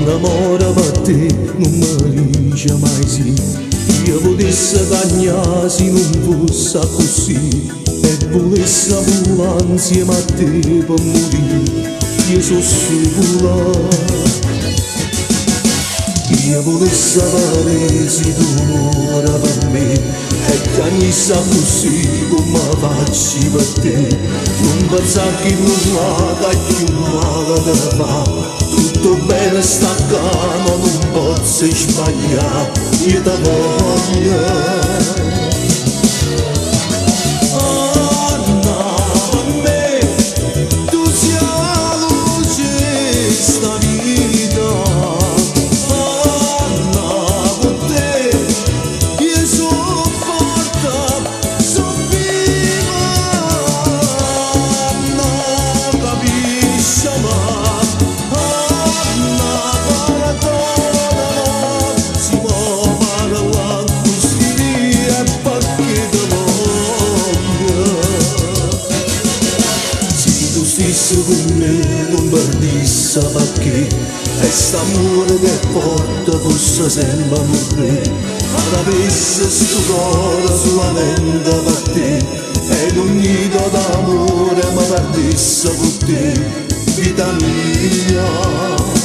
innamora per te non mi dice mai sì. Io potesse cagnare se non fosse così e volesse volare insieme a te per morire. Io sono sicuro. Io volesse avere se tu muore per me e che sa così come faccio per te. Non pensare che non è più male da fare. Tutto bene sta qua ma non posso sbagliare. Io ti voglio. Con me non perdisse perché e st'amore che porta fosse sempre a morire. Avesse sto cuore solamente per te ed un nido d'amore mi perdesse con te, vita mia.